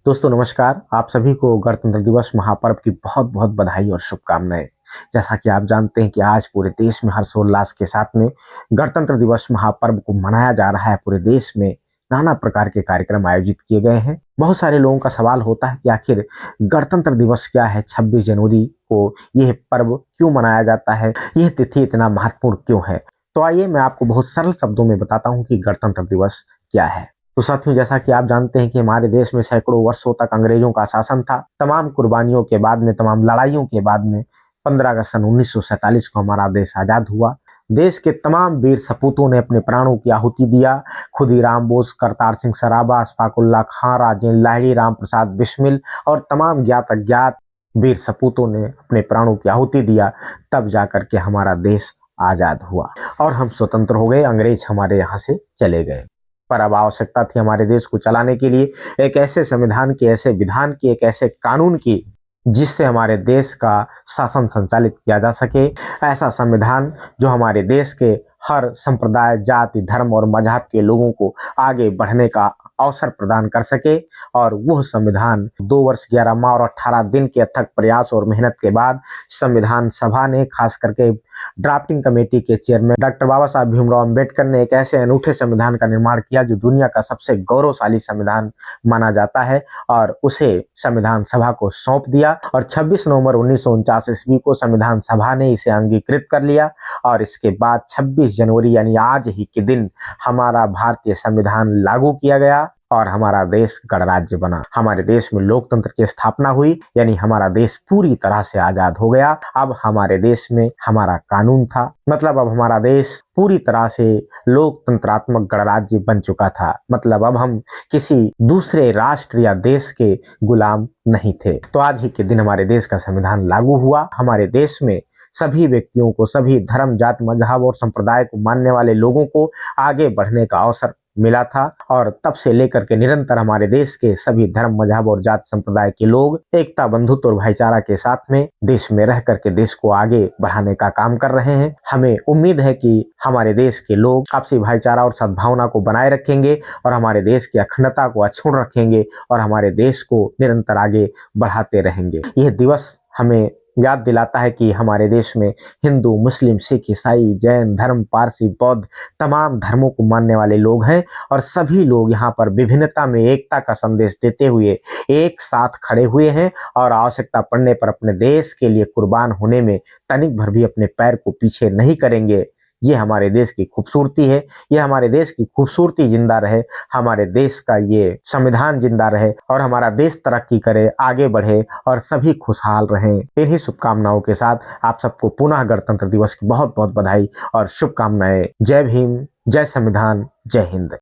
दोस्तों नमस्कार। आप सभी को गणतंत्र दिवस महापर्व की बहुत बहुत बधाई और शुभकामनाएं। जैसा कि आप जानते हैं कि आज पूरे देश में हर्षोल्लास के साथ में गणतंत्र दिवस महापर्व को मनाया जा रहा है। पूरे देश में नाना प्रकार के कार्यक्रम आयोजित किए गए हैं। बहुत सारे लोगों का सवाल होता है कि आखिर गणतंत्र दिवस क्या है, 26 जनवरी को यह पर्व क्यों मनाया जाता है, यह तिथि इतना महत्वपूर्ण क्यों है। तो आइए मैं आपको बहुत सरल शब्दों में बताता हूँ कि गणतंत्र दिवस क्या है। तो साथियों, जैसा कि आप जानते हैं कि हमारे देश में सैकड़ों वर्षों तक अंग्रेजों का शासन था। तमाम कुर्बानियों के बाद में, तमाम लड़ाइयों के बाद में 15 अगस्त सन 1947 को हमारा देश आजाद हुआ। देश के तमाम वीर सपूतों ने अपने प्राणों की आहुति दिया। खुदीराम बोस, करतार सिंह सराबा, अशफाकुल्ला खां, राजेंद्र लाहिड़ी, राम प्रसाद बिस्मिल और तमाम ज्ञात अज्ञात वीर सपूतों ने अपने प्राणों की आहुति दिया। तब जाकर के हमारा देश आजाद हुआ और हम स्वतंत्र हो गए। अंग्रेज हमारे यहाँ से चले गए। पर अब आवश्यकता थी हमारे देश को चलाने के लिए एक ऐसे संविधान की, ऐसे विधान की, एक ऐसे कानून की जिससे हमारे देश का शासन संचालित किया जा सके। ऐसा संविधान जो हमारे देश के हर संप्रदाय, जाति, धर्म और मजहब के लोगों को आगे बढ़ने का अवसर प्रदान कर सके। और वह संविधान 2 वर्ष 11 माह और 18 दिन के अथक प्रयास और मेहनत के बाद संविधान सभा ने, खास करके ड्राफ्टिंग कमेटी के चेयरमैन डॉक्टर बाबा साहब भीमराव अंबेडकर ने एक ऐसे अनूठे संविधान का निर्माण किया जो दुनिया का सबसे गौरवशाली संविधान माना जाता है, और उसे संविधान सभा को सौंप दिया। और 26 नवंबर 1949 ईस्वी को संविधान सभा ने इसे अंगीकृत कर लिया। और इसके बाद 26 जनवरी यानी आज ही के दिन हमारा भारतीय संविधान लागू किया गया और हमारा देश गणराज्य बना। हमारे देश में लोकतंत्र की स्थापना हुई, यानी हमारा देश पूरी तरह से आजाद हो गया। अब हमारे देश में हमारा कानून था, मतलब अब हमारा देश पूरी तरह से लोकतंत्रात्मक गणराज्य बन चुका था। मतलब अब हम किसी दूसरे राष्ट्र या देश के गुलाम नहीं थे। तो आज ही के दिन हमारे देश का संविधान लागू हुआ। हमारे देश में सभी व्यक्तियों को, सभी धर्म, जाति, मजहब और संप्रदाय को मानने वाले लोगों को आगे बढ़ने का अवसर मिला था। और तब से लेकर के निरंतर हमारे देश के सभी धर्म, मजहब और जाति संप्रदाय के लोग एकता, बंधुत्व और भाईचारा के साथ में देश में रह करके देश को आगे बढ़ाने का काम कर रहे हैं। हमें उम्मीद है कि हमारे देश के लोग आपसी भाईचारा और सद्भावना को बनाए रखेंगे और हमारे देश की अखंडता को अक्षुण्ण रखेंगे और हमारे देश को निरंतर आगे बढ़ाते रहेंगे। यह दिवस हमें याद दिलाता है कि हमारे देश में हिंदू, मुस्लिम, सिख, ईसाई, जैन धर्म, पारसी, बौद्ध तमाम धर्मों को मानने वाले लोग हैं और सभी लोग यहाँ पर विभिन्नता में एकता का संदेश देते हुए एक साथ खड़े हुए हैं और आवश्यकता पड़ने पर अपने देश के लिए कुर्बान होने में तनिक भर भी अपने पैर को पीछे नहीं करेंगे। ये हमारे देश की खूबसूरती है। ये हमारे देश की खूबसूरती जिंदा रहे, हमारे देश का ये संविधान जिंदा रहे और हमारा देश तरक्की करे, आगे बढ़े और सभी खुशहाल रहें। इन्हीं शुभकामनाओं के साथ आप सबको पुनः गणतंत्र दिवस की बहुत बहुत बधाई और शुभकामनाएं। जय भीम, जय संविधान, जय हिंद।